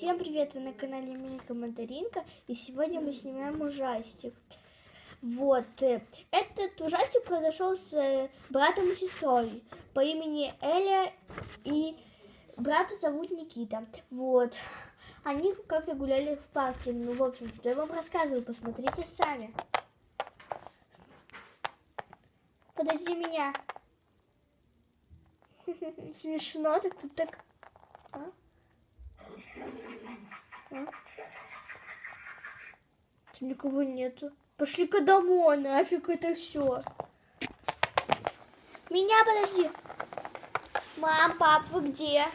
Всем привет, вы на канале Милка Мандаринка, и сегодня мы снимаем ужастик. Вот, этот ужастик произошел с братом и сестрой по имени Эля, и брата зовут Никита. Вот, они как-то гуляли в парке, ну, в общем, что я вам рассказываю, посмотрите сами. Подожди меня. Смешно, так тут так... Там никого нету. Пошли-ка домой, нафиг это все. Меня подожди. Мам, пап, вы где?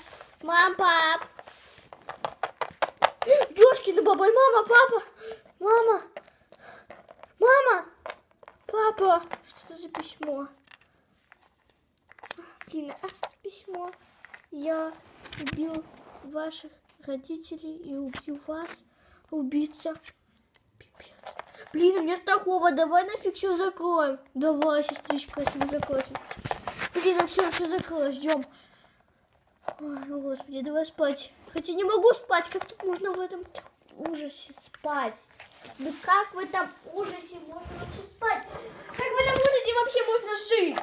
Мам, пап. Ёшкина баба, мама, папа. Мама. Мама. Папа. Что это за письмо? Блин, письмо. Я убил ваших родителей и убью вас. Убийца. Пипец. Блин, у меня страхово. Давай нафиг все закроем. Давай, сестричка, если мы закроем. Блин, все закроем. Ждем. Ой, господи, давай спать. Хотя не могу спать. Как тут можно в этом ужасе спать? Ну как в этом ужасе можно вообще спать? Как в этом ужасе вообще можно жить?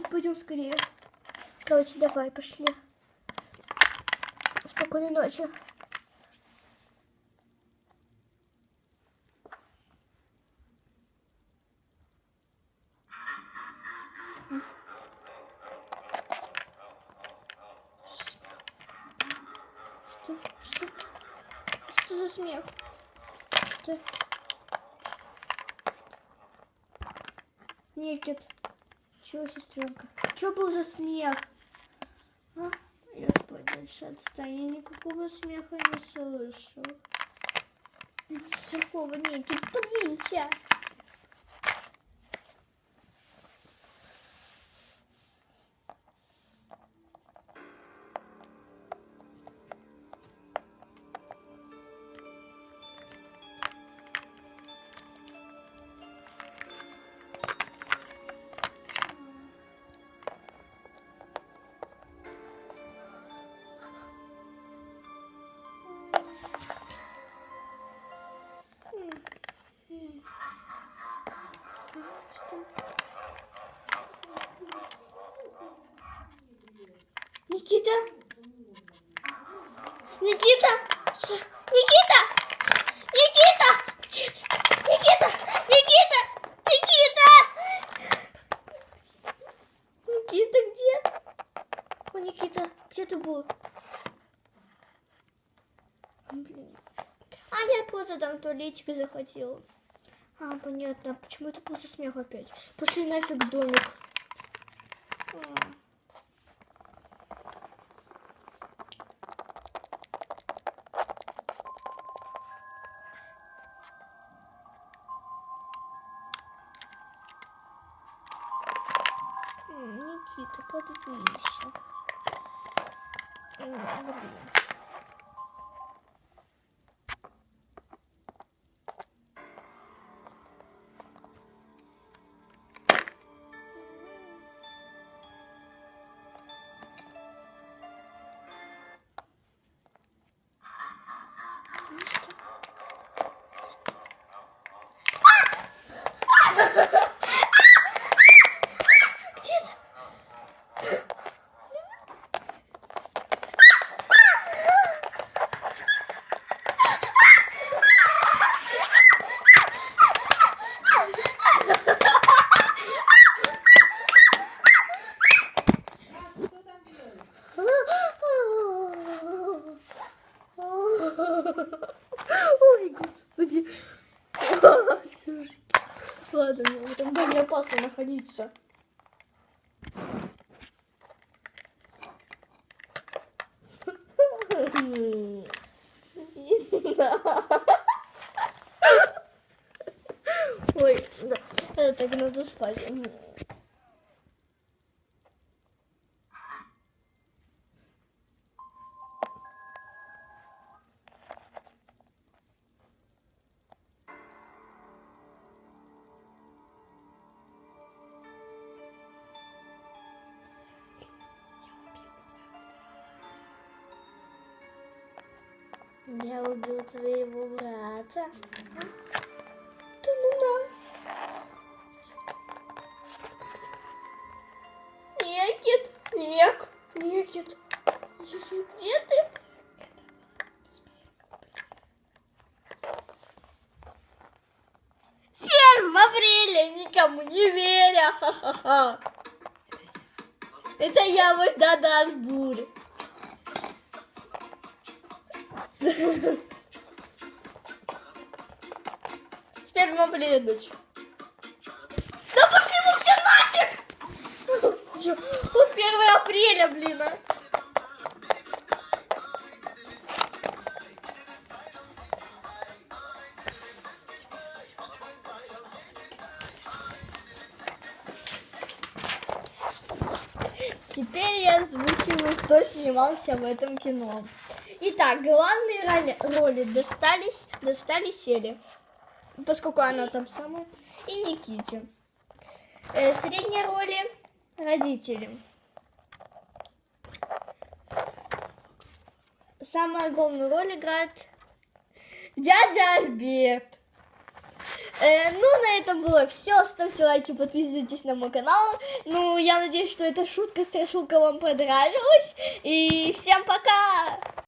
Пойдем скорее. Короче, давай, пошли. Спокойной ночи. Что за смех? Что? Никит. Чего, сестренка? Что был за смех? А? Я спать дальше отстань. Я никакого смеха не слышу. Никакого, Никит, подвинься. Никита? Никита? Что? Никита? Никита? Где ты? Никита? Никита? Никита? Никита, где? О, Никита, где ты был? Блин. Я просто там в туалетик захотела. Понятно. Почему это после смеха опять? Пошли нафиг домик. Никита, подвинься. Блин. Ой, господи. Ладно, мне в этом доме опасно находиться. Ой, да, это так надо спать. Я убил твоего брата. Да ну да. Некит, Некит, где ты? С 1 апреля никому не веря. Ха-ха-ха. Это я ваш Дадан Бурь. С 1 апреля, дочь. Да пошли вы все нафиг! Вот 1 апреля, блин, а. Теперь я озвучиваю, кто снимался в этом кино. Итак, главные роли достали Селе, поскольку она там самая, и Никите. Средние роли родители. Самую главную роль играет дядя Альберт. Ну, на этом было все. Ставьте лайки, подписывайтесь на мой канал. Ну, я надеюсь, что эта шутка-страшилка вам понравилась. И всем пока!